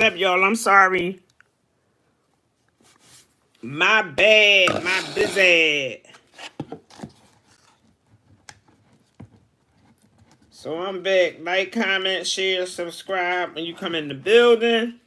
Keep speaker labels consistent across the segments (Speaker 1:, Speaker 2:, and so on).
Speaker 1: step, y'all. I'm sorry. My bad. My busy. So I'm back. Like, comment, share, subscribe when you come in the building.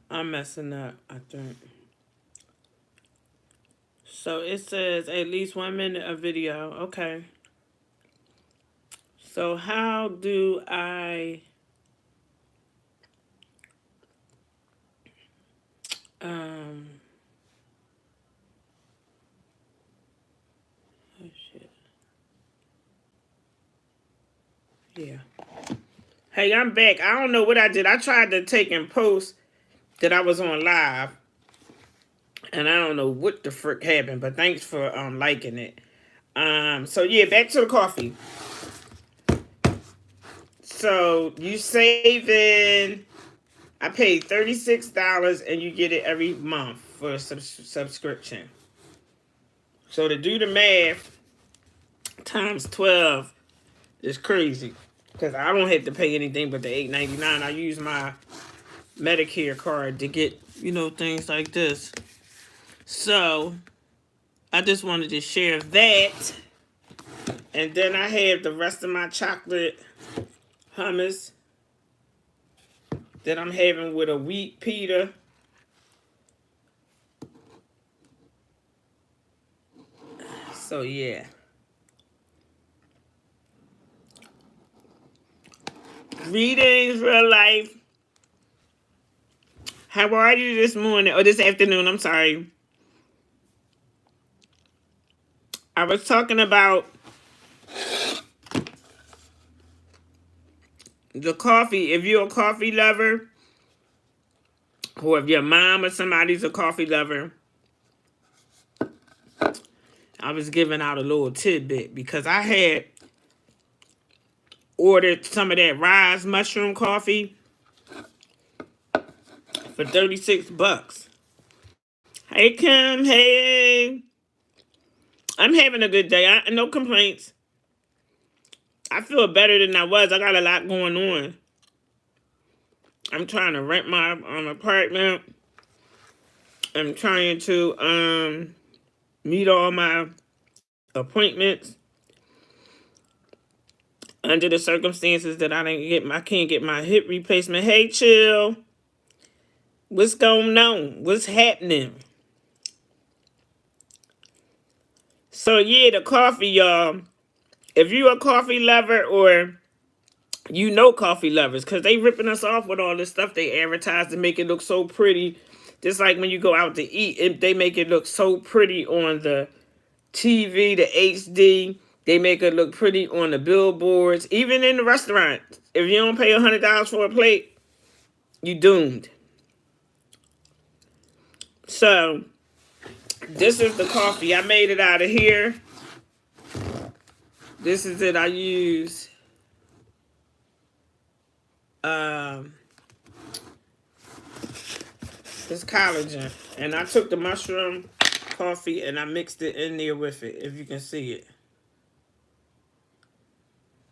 Speaker 1: I'm messing up, I think. So it says at least 1 minute of video. Okay. So how do I oh shit. Yeah. Hey, I'm back. I don't know what I did. I tried to take and post that I was on live. And I don't know what the frick happened, but thanks for liking it. So yeah, back to the coffee. So you saving, I paid $36 and you get it every month for a subscription. So to do the math, times 12 is crazy. Because I don't have to pay anything but the $8.99. I use my Medicare card to get, things like this. So I just wanted to share that. And then I have the rest of my chocolate hummus that I'm having with a wheat pita. So yeah. Greetings, real life. How are you this morning? Or this afternoon, I'm sorry. I was talking about the coffee. If you're a coffee lover, or if your mom or somebody's a coffee lover, I was giving out a little tidbit because I had ordered some of that Rise mushroom coffee for $36. Hey Kim, hey. I'm having a good day. No complaints. I feel better than I was. I got a lot going on. I'm trying to rent my apartment. I'm trying to meet all my appointments. Under the circumstances that I can't get my hip replacement. Hey, chill. What's going on? What's happening? So yeah, the coffee, y'all. If you're a coffee lover or coffee lovers, because they ripping us off with all this stuff they advertise to make it look so pretty. Just like when you go out to eat, they make it look so pretty on the TV, the HD. They make it look pretty on the billboards. Even in the restaurant. If you don't pay $100 for a plate, you doomed. So, this is the coffee. I made it out of here. This is it. I use this collagen. And I took the mushroom coffee and I mixed it in there with it, if you can see it.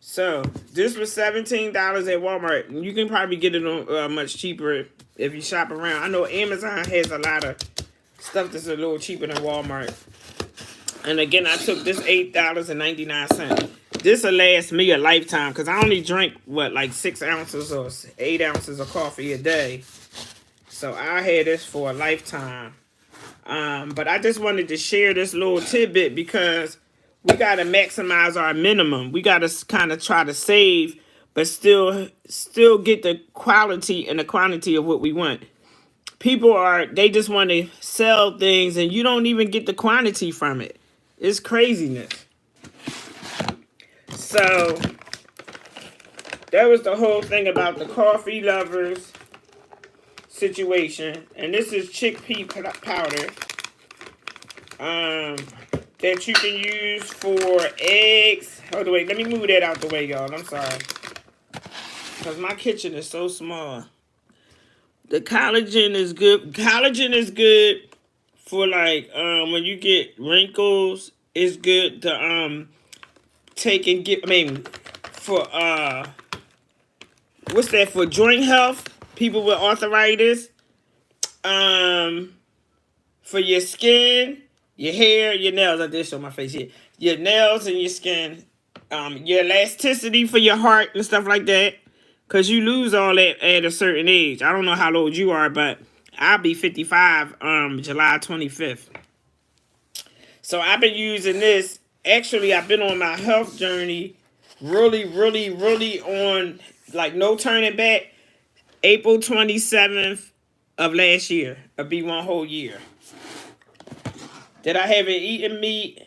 Speaker 1: So, this was $17 at Walmart. You can probably get it on much cheaper if you shop around. I know Amazon has a lot of stuff that's a little cheaper than Walmart. And again, I took this $8.99. This will last me a lifetime because I only drink, like 6 ounces or 8 ounces of coffee a day. So I had this for a lifetime. But I just wanted to share this little tidbit because we got to maximize our minimum. We got to kind of try to save, but still get the quality and the quantity of what we want. People they just want to sell things and you don't even get the quantity from it. It's craziness. So that was the whole thing about the coffee lovers situation, and this is chickpea powder that you can use for eggs. Hold on, wait, let me move that out the way, y'all. I'm sorry, because my kitchen is so small. The collagen is good. Collagen is good for like when you get wrinkles. It's good to take and get. I mean, for what's that, for joint health? People with arthritis. For your skin, your hair, your nails. I did show my face here. Your nails and your skin. Your elasticity for your heart and stuff like that. Because you lose all that at a certain age. I don't know how old you are, but I'll be 55 July 25th. So I've been using this. Actually, I've been on my health journey really on, like, no turning back. April 27th of last year. It'll be one whole year that I haven't eaten meat,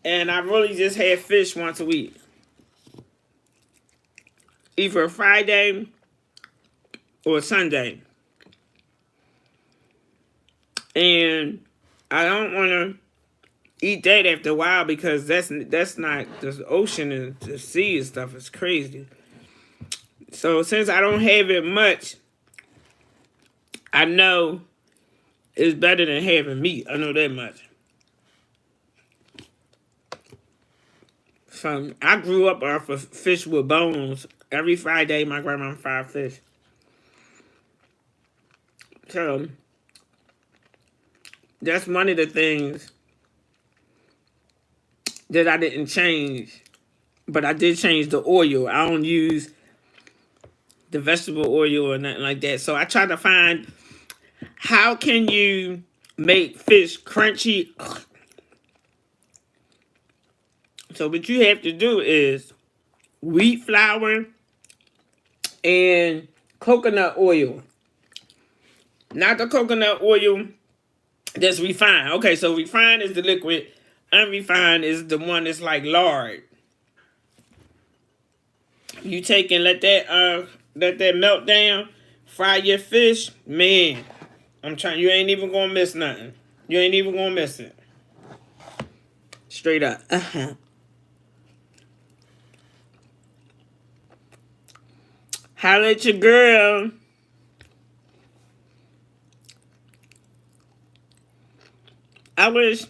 Speaker 1: and I really just had fish once a week. Either Friday or Sunday. And I don't want to eat that after a while, because that's not, the ocean and the sea and stuff is crazy. So since I don't have it much, I know it's better than having meat. I know that much. So I grew up off of fish with bones. Every Friday, my grandma fried fish. So that's one of the things that I didn't change. But I did change the oil. I don't use the vegetable oil or nothing like that. So I try to find, how can you make fish crunchy? So what you have to do is wheat flour and coconut oil. Not the coconut oil that's refined. Okay, so refined is the liquid. Unrefined is the one that's like lard. You take and let that melt down. Fry your fish. Man, I'm trying. You ain't even gonna miss nothing. You ain't even gonna miss it. Straight up. Holla at your girl. I wish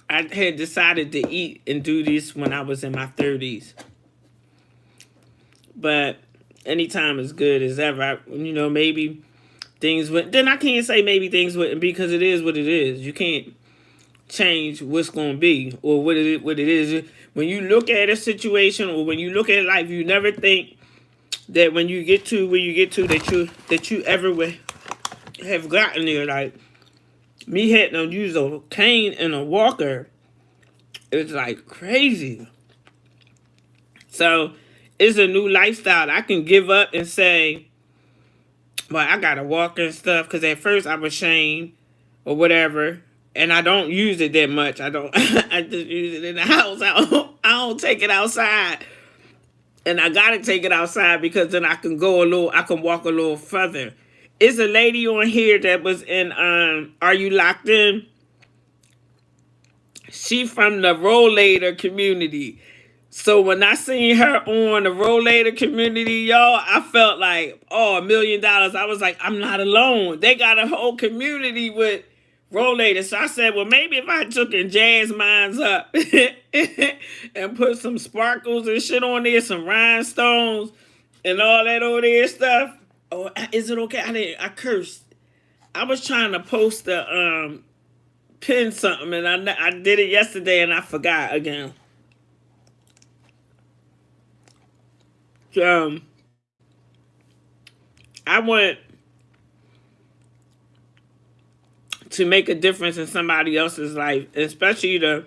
Speaker 1: I had decided to eat and do this when I was in my 30s. But any time is good as ever. Maybe things wouldn't. Then I can't say maybe things wouldn't, because it is what it is. You can't change what's going to be or what it is. When you look at a situation or when you look at life, you never think that when you get to where you get to that you ever would have gotten there. Like me having to use a cane and a walker, it's like crazy. So it's a new lifestyle. I can give up and say, well, I gotta walk and stuff, because at first I was ashamed or whatever, and I don't use it that much. I don't. I just use it in the house. I don't take it outside, and I gotta take it outside because then I can walk a little further. It's a lady on here that was in Are You Locked In? She from the Rollator community. So when I seen her on the Rollator community, y'all, I felt like, oh, $1 million. I was like, I'm not alone. They got a whole community with Rollators. So I said, well, maybe if I took and jazz mines up and put some sparkles and shit on there, some rhinestones and all that over there stuff. Oh, is it okay? I cursed. I was trying to post the pin something, and I did it yesterday and I forgot again. I want to make a difference in somebody else's life, especially the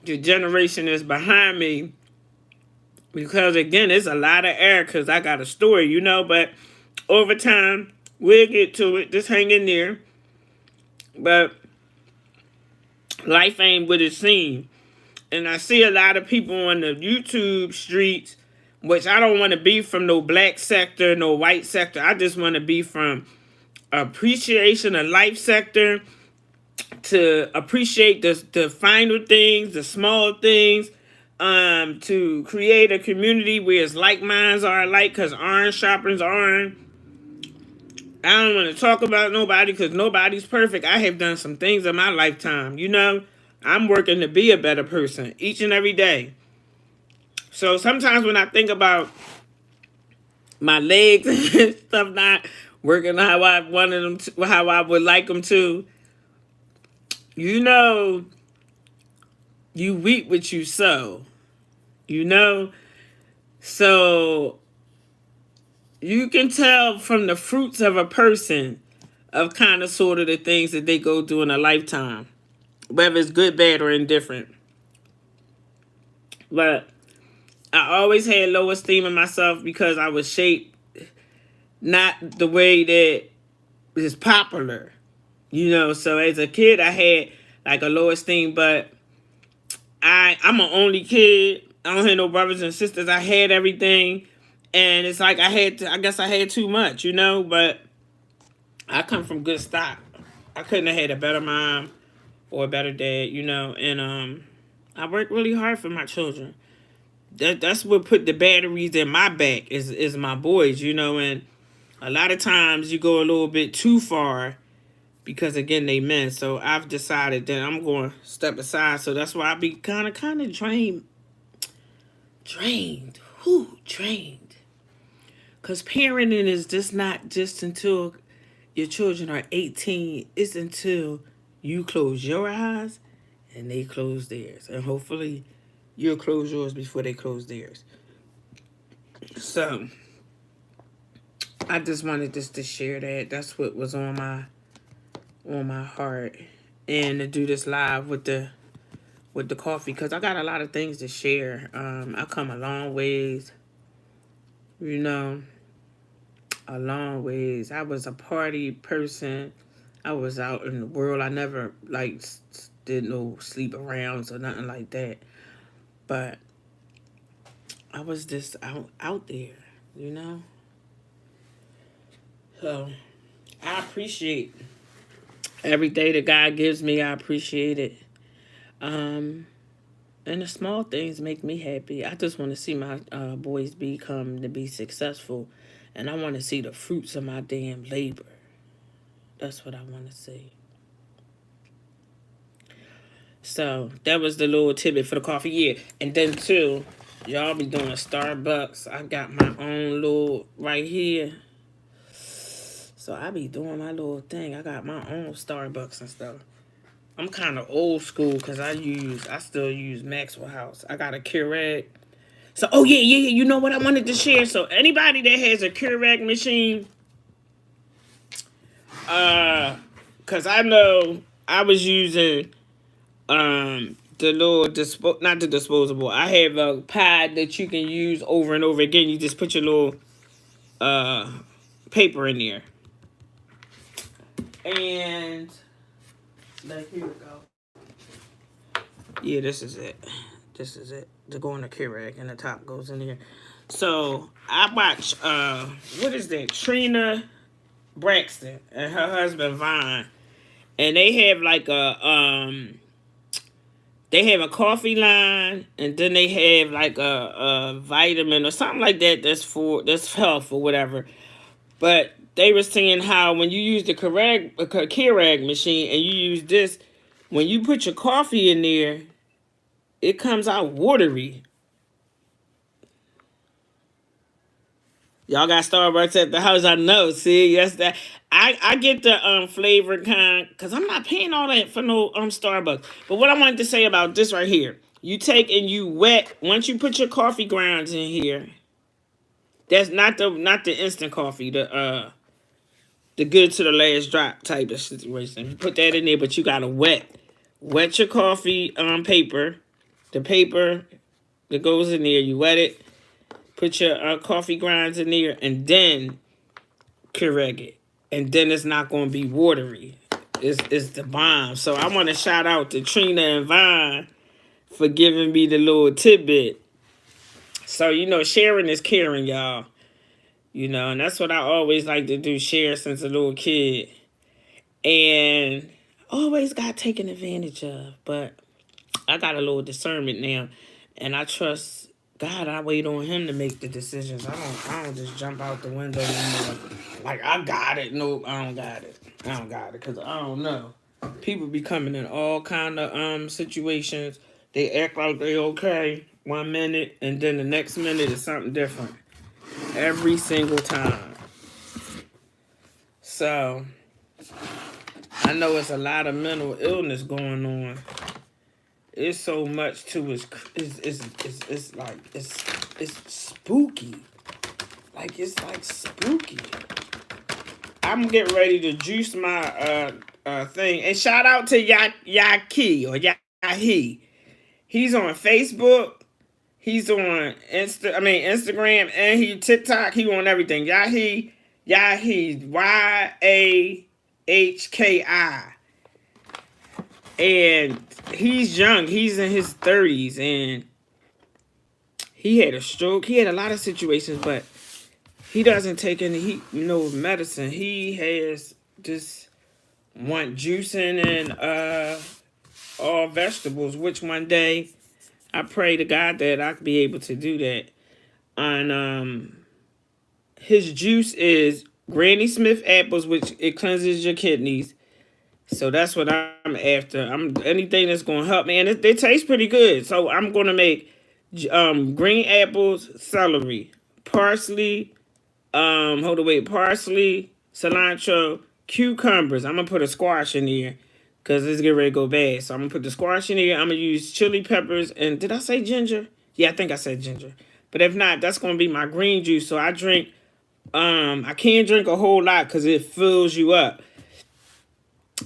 Speaker 1: generation that's behind me, because again, it's a lot of air, because I got a story, but over time, we'll get to it. Just hang in there. But life ain't what it seems. And I see a lot of people on the YouTube streets which I don't want to be from no black sector, no white sector. I just want to be from appreciation of life sector, to appreciate the finer things, the small things, to create a community where it's like minds are alike, because iron sharpens iron. I don't want to talk about nobody because nobody's perfect. I have done some things in my lifetime. I'm working to be a better person each and every day. So sometimes when I think about my legs and stuff not working how I wanted them to, how I would like them to, you reap what you sow. So you can tell from the fruits of a person of kind of sort of the things that they go through in a lifetime, whether it's good, bad, or indifferent. But I always had low esteem of myself because I was shaped not the way that is popular. So as a kid I had like a low esteem, but I'm an only kid. I don't have no brothers and sisters. I had everything. And it's like I guess I had too much, but I come from good stock. I couldn't have had a better mom or a better dad, and I worked really hard for my children. That's what put the batteries in my back is my boys, and a lot of times you go a little bit too far because again they men. So I've decided that I'm going to step aside. So that's why I be kind of drained. Drained. Because parenting is just not just until your children are 18. It's until you close your eyes and they close theirs. And hopefully you'll close yours before they close theirs. So I just wanted just to share that. That's what was on my heart. And to do this live with the coffee, because I got a lot of things to share. I come a long ways. A long ways. I was a party person. I was out in the world. I never did no sleep arounds or nothing like that. But I was just out there, So I appreciate every day that God gives me. I appreciate it. And the small things make me happy. I just want to see my boys become to be successful. And I want to see the fruits of my damn labor. That's what I want to see. So that was the little tidbit for the coffee. Yeah. And then too, y'all be doing Starbucks. I got my own little right here. So I be doing my little thing. I got my own Starbucks and stuff. I'm kind of old school because I still use Maxwell House. I got a Keurig. So, yeah. You know what I wanted to share? So, anybody that has a Keurig machine, because I know I was using the little, not the disposable. I have a pad that you can use over and over again. You just put your little paper in there. And, here we go. Yeah, this is it. To go in the Keurig and the top goes in here. So I watch what is that? Trina Braxton and her husband Vine. And they have like a coffee line, and then they have like a vitamin or something like that that's health or whatever. But they were saying how when you use the Keurig machine and you use this, when you put your coffee in there, it comes out watery. Y'all got Starbucks at the house, I know. See, yes, that I get the flavored kind because I'm not paying all that for no Starbucks. But what I wanted to say about this right here, you take and you wet once you put your coffee grounds in here. That's not the instant coffee, the good to the last drop type of situation. You put that in there, but you gotta wet your coffee paper. The paper that goes in there, you wet it, put your coffee grinds in there, and then Keurig it. And then it's not going to be watery. It's the bomb. So I want to shout out to Trina and Vine for giving me the little tidbit. So, you know, sharing is caring, y'all. You know, and that's what I always like to do, share since a little kid. And always got taken advantage of. But I got a little discernment now. And I trust God. I wait on him to make the decisions. I don't just jump out the window anymore. Like, I got it. Nope, I don't got it. I don't got it. Because I don't know. People be coming in all kind of situations. They act like they okay 1 minute. And then the next minute is something different. Every single time. So, I know it's a lot of mental illness going on. It's so much to it's like it's spooky. Like it's like spooky. I'm getting ready to juice my thing. And shout out to Yaki or Yahi. He's on Facebook. He's on Instagram, and he TikTok. He on everything. Yahi, YAHKI. And he's young. He's in his 30s, and he had a stroke. He had a lot of situations, but he doesn't take any medicine. He has just want juicing and all vegetables, which one day I pray to God that I could be able to do that. And his juice is Granny Smith apples, which it cleanses your kidneys. So that's what I'm after. Anything that's gonna help me, and they taste pretty good. So I'm gonna make green apples, celery, parsley, parsley, cilantro, cucumbers. I'm gonna put a squash in here because it's getting ready to go bad. So I'm gonna put the squash in here. I'm gonna use chili peppers, and did I say ginger? Yeah, I think I said ginger. But if not, that's gonna be my green juice. So I drink. I can't drink a whole lot because it fills you up.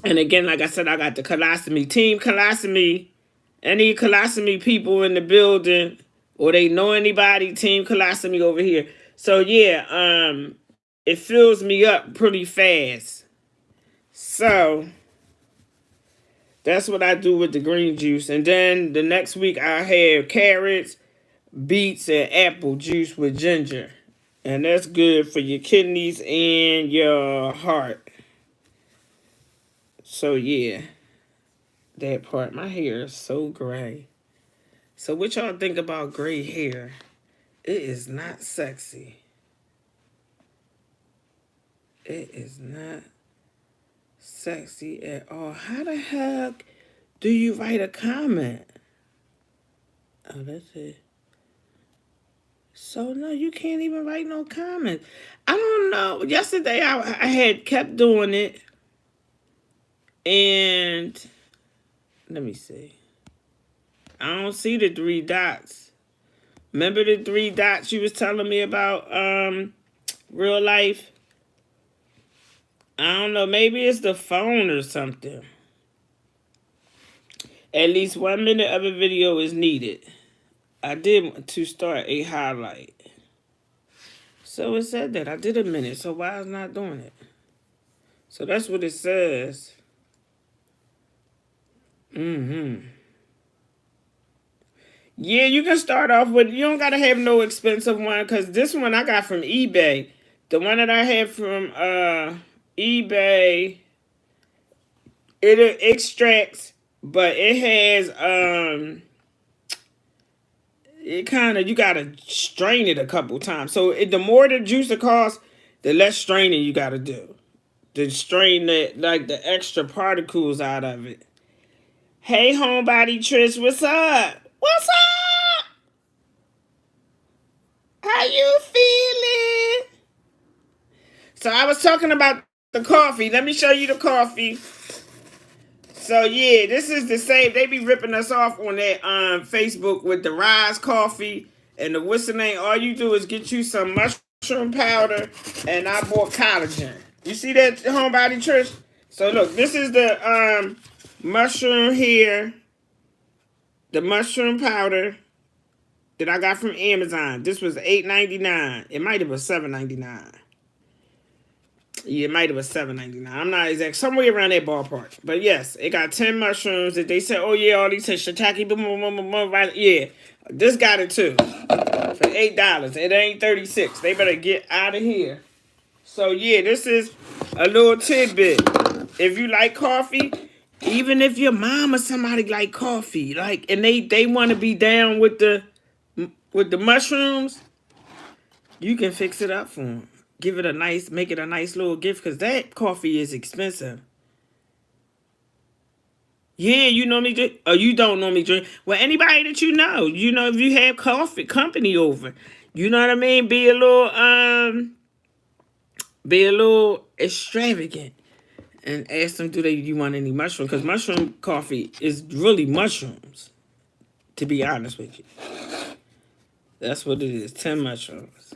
Speaker 1: And again, like I said, I got the colostomy team. Colostomy, any colostomy people in the building, or they know anybody, team colostomy over here. So yeah, it fills me up pretty fast. So that's what I do with the green juice. And then the next week I have carrots, beets, and apple juice with ginger. And that's good for your kidneys and your heart. So yeah, that part. My hair is so gray. So what y'all think about gray hair? It is not sexy. It is not sexy at all. How the heck do you write a comment? Oh, that's it. So no, you can't even write no comment. I don't know. Yesterday I had kept doing it. And let me see. I don't see the 3 dots. Remember the 3 dots you was telling me about real life? I don't know. Maybe it's the phone or something. At least 1 minute of a video is needed. I did want to start a highlight. So it said that. I did a minute. So why is it not doing it? So that's what it says. Yeah, you can start off with, you don't got to have no expensive one, because this one I got from eBay. The one that I have from eBay, it extracts, but it has, it kind of, you got to strain it a couple times. So the more the juicer costs, the less straining you got to do. To strain that, like the extra particles out of it. Hey, homebody Trish, what's up? What's up? How you feeling? So I was talking about the coffee. Let me show you the coffee. So yeah, this is the same. They be ripping us off on that Facebook with the Rise coffee and the what's the name. All you do is get you some mushroom powder, and I bought collagen. You see that, homebody Trish? So look, this is the mushroom here, the mushroom powder that I got from Amazon. This was $8.99. It might have been $7.99. Yeah, it might have been $7.99. I'm not exact, somewhere around that ballpark. But yes, it got 10 mushrooms that they said, oh yeah, all these say shiitake, boom, boom, boom, boom, boom, right? Yeah, this got it too. For $38. It ain't 36. They better get out of here. So yeah, this is a little tidbit. If you like coffee, even if your mom or somebody like coffee, like, and they want to be down with the mushrooms, you can fix it up for them. Give it a nice, make it a nice little gift, because that coffee is expensive. Yeah, you normally drink, or you don't normally drink. Well, anybody that you know, if you have coffee company over, you know what I mean? Be a little extravagant and ask them, do you want any mushroom? Because mushroom coffee is really mushrooms, to be honest with you. That's what it is, 10 mushrooms.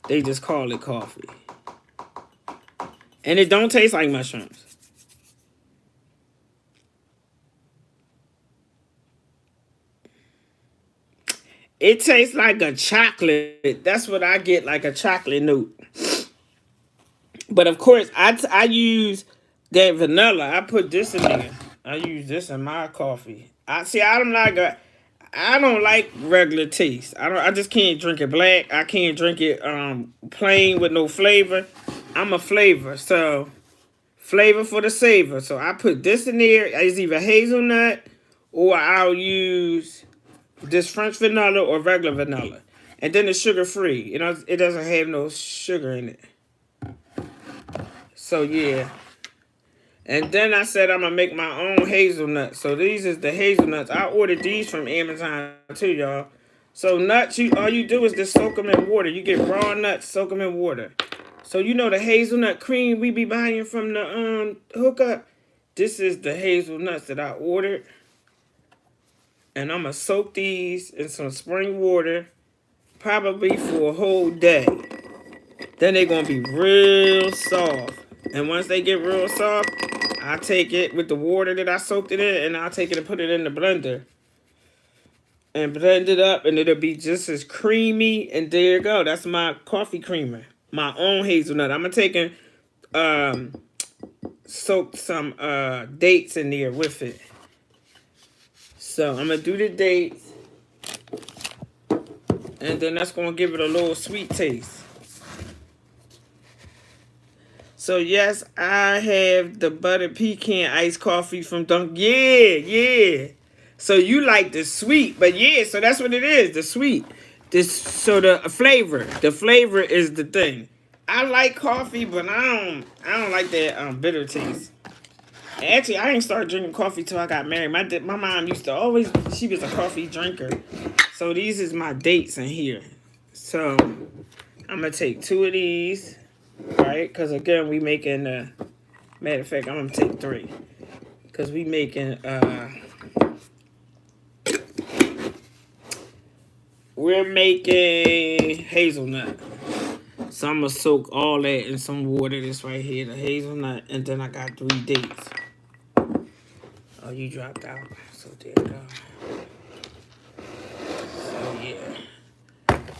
Speaker 1: They just call it coffee. And it don't taste like mushrooms. It tastes like a chocolate. That's what I get, like a chocolate note. But of course, I use that vanilla. I put this in there. I use this in my coffee. I don't like regular taste. I just can't drink it black. I can't drink it plain with no flavor. I'm a flavor. So flavor for the savor. So I put this in there. It's either hazelnut or I'll use this French vanilla or regular vanilla. And then it's sugar free. It doesn't have no sugar in it. So yeah. And then I said I'm gonna make my own hazelnuts. So these is the hazelnuts. I ordered these from Amazon too, y'all. So nuts, all you do is just soak them in water. You get raw nuts, soak them in water. So the hazelnut cream we be buying from the hookup. This is the hazelnuts that I ordered. And I'm gonna soak these in some spring water, probably for a whole day. Then they're gonna be real soft. And once they get real soft, I take it with the water that I soaked it in, and I'll take it and put it in the blender. And blend it up, and it'll be just as creamy. And there you go. That's my coffee creamer. My own hazelnut. I'm going to take soak some dates in there with it. So I'm going to do the dates. And then that's going to give it a little sweet taste. So yes, I have the buttered pecan iced coffee from Dunkin'. Yeah. So you like the sweet, but yeah, so that's what it is, the sweet. The flavor is the thing. I like coffee, but I don't like that bitter taste. Actually, I didn't start drinking coffee till I got married. My mom used to she was a coffee drinker. So these is my dates in here. So I'm gonna take 2 of these. Right, because again, we making, matter of fact, I'm going to take 3. Because we making, we're making hazelnut. So I'm going to soak all that in some water. This right here, the hazelnut. And then I got 3 dates. Oh, you dropped out. So there you go.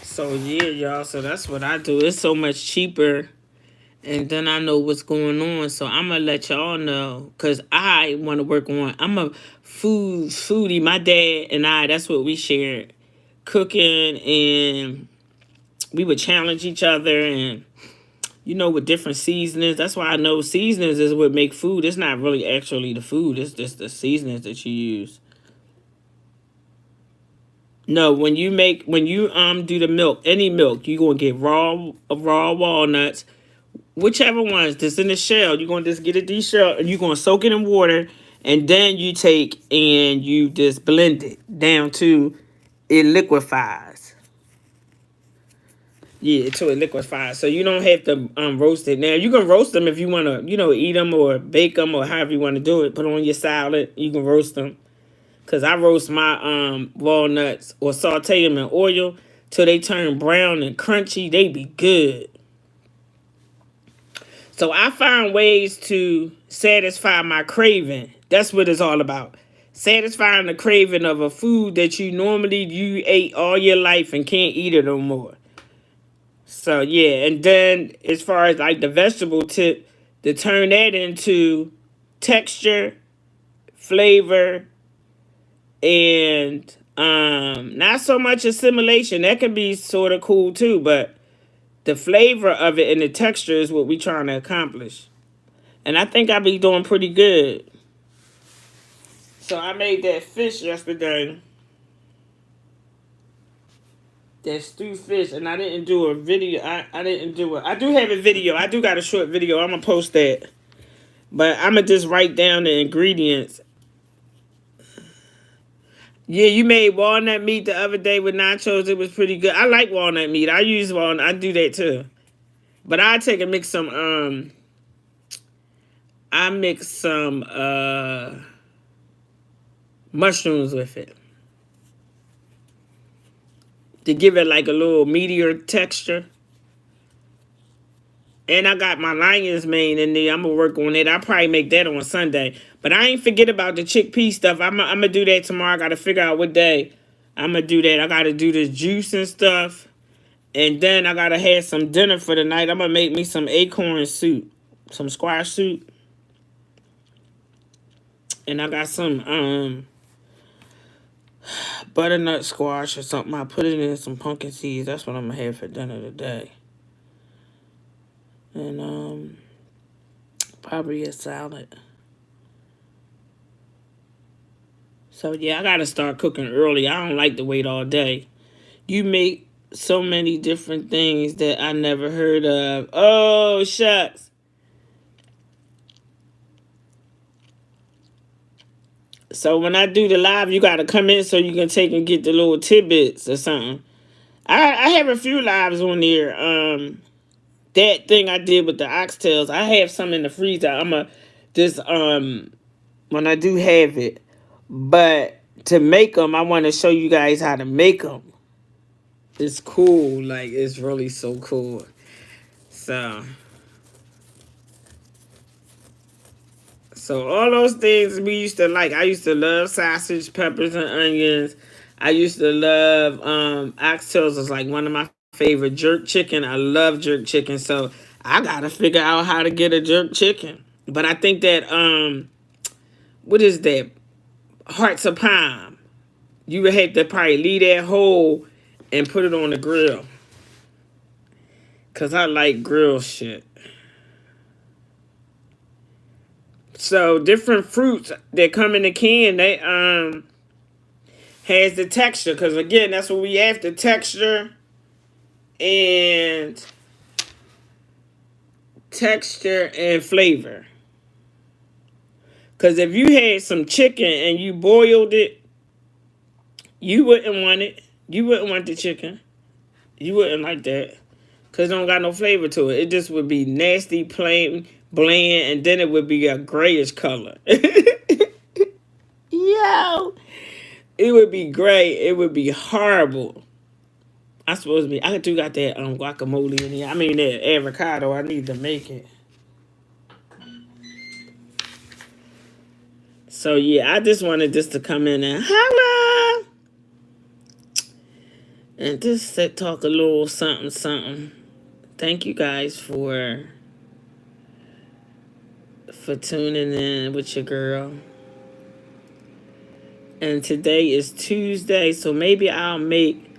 Speaker 1: So yeah, y'all. So that's what I do. It's so much cheaper. And then I know what's going on. So I'm going to let y'all know. Because I want to work on. I'm a foodie. My dad and I, that's what we shared. Cooking. And we would challenge each other. And, with different seasonings. That's why I know seasonings is what make food. It's not really actually the food. It's just the seasonings that you use. No, when you do the milk, any milk, you're going to get raw walnuts. Whichever ones that's in the shell, you're going to just get it de-shelled, and you're going to soak it in water, and then you take and you just blend it down to it liquefies. Yeah, till it liquefies. So you don't have to roast it. Now, you can roast them if you want to, eat them or bake them or however you want to do it. Put on your salad. You can roast them. Because I roast my walnuts or saute them in oil till they turn brown and crunchy. They be good. So I find ways to satisfy my craving. That's what it's all about. Satisfying the craving of a food that you ate all your life and can't eat it no more. So yeah, and then as far as like the vegetable tip, to turn that into texture, flavor, and Not so much assimilation. That can be sort of cool too, but the flavor of it and the texture is what we trying to accomplish. And I think I be doing pretty good. So I made that fish yesterday. That stewed fish, and I didn't do a video. I didn't do it. I do have a video. I do got a short video. I'm gonna post that. But I'm gonna just write down the ingredients. Yeah, you made walnut meat the other day with nachos. It was pretty good. I like walnut meat. I use walnut. I do that too. But I take and mix some I mix some mushrooms with it to give it like a little meatier texture. And I got my lion's mane in there. I'm going to work on it. I'll probably make that on Sunday. But I ain't forget about the chickpea stuff. I'm going to do that tomorrow. I got to figure out what day I'm going to do that. I got to do the juice and stuff. And then I got to have some dinner for the night. I'm going to make me some acorn soup. Some squash soup. And I got some butternut squash or something. I put it in some pumpkin seeds. That's what I'm going to have for dinner today. And probably a salad. So yeah, I gotta start cooking early. I don't like to wait all day. You make so many different things that I never heard of. Oh, shucks. So when I do the live, you gotta come in so you can take and get the little tidbits or something. I have a few lives on there. That thing I did with the oxtails, I have some in the freezer. When I do have it. But to make them, I want to show you guys how to make them. It's cool. Like, it's really so cool. So all those things we used to like. I used to love sausage, peppers, and onions. I used to love oxtails was like one of my favorite. Jerk chicken. I love jerk chicken. So I gotta figure out how to get a jerk chicken. But I think that what is that? Hearts of palm. You would have to probably leave that whole and put it on the grill. Cause I like grill shit. So different fruits that come in the can, they has the texture. Cause again, that's what we have, the texture and flavor. Cause if you had some chicken and you boiled it, you wouldn't want it. You wouldn't want the chicken. You wouldn't like that. Because it don't got no flavor to it. It just would be nasty, plain, bland, and then it would be a grayish color. Yo! It would be gray. It would be horrible. I suppose I do got that guacamole in here. I mean that avocado. I need to make it. So yeah, I just wanted this to come in and holla! And just talk a little something. Thank you guys for tuning in with your girl. And today is Tuesday, so maybe I'll make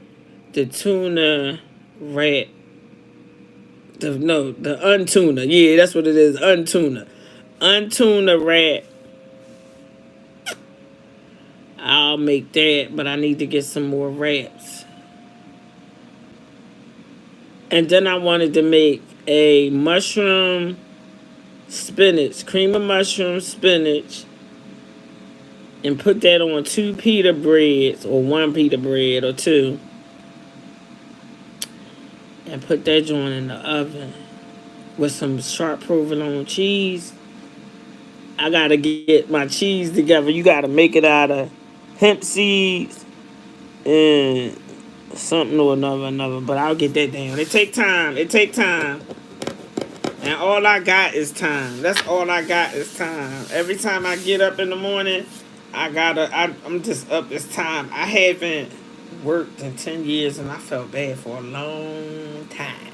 Speaker 1: the tuna wrap. The untuna. Yeah, that's what it is. Untuna. Untuna wrap. I'll make that, but I need to get some more wraps. And then I wanted to make a mushroom spinach, cream of mushroom spinach, and put that on 2 pita breads, or 1 pita bread, or 2. And put that joint in the oven with some sharp provolone cheese. I gotta get my cheese together. You gotta make it out of hemp seeds and something or another. But I'll get that down. It take time. And all I got is time. That's all I got is time. Every time I get up in the morning, I'm just up. It's time. I haven't worked in 10 years and I felt bad for a long time.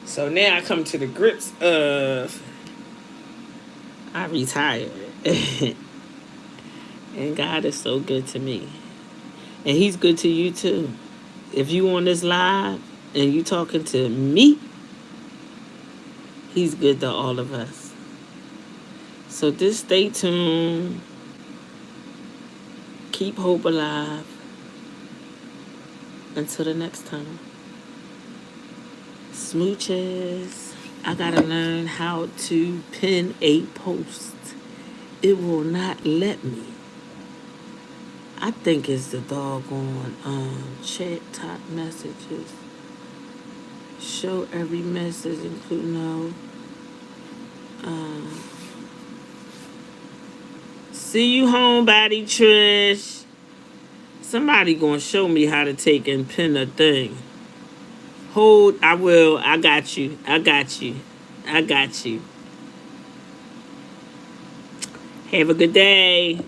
Speaker 1: So now I come to the grips of I retired. And God is so good to me. And he's good to you too. If you on this live and you talking to me, he's good to all of us. So just stay tuned. Keep hope alive. Until the next time. Smooches. I gotta learn how to pin a post. It will not let me. I think it's the doggone chat top messages. Show every message, including no. See you homebody, Trish. Somebody gonna show me how to take and pin a thing. Hold, I will. I got you. I got you. I got you. Have a good day.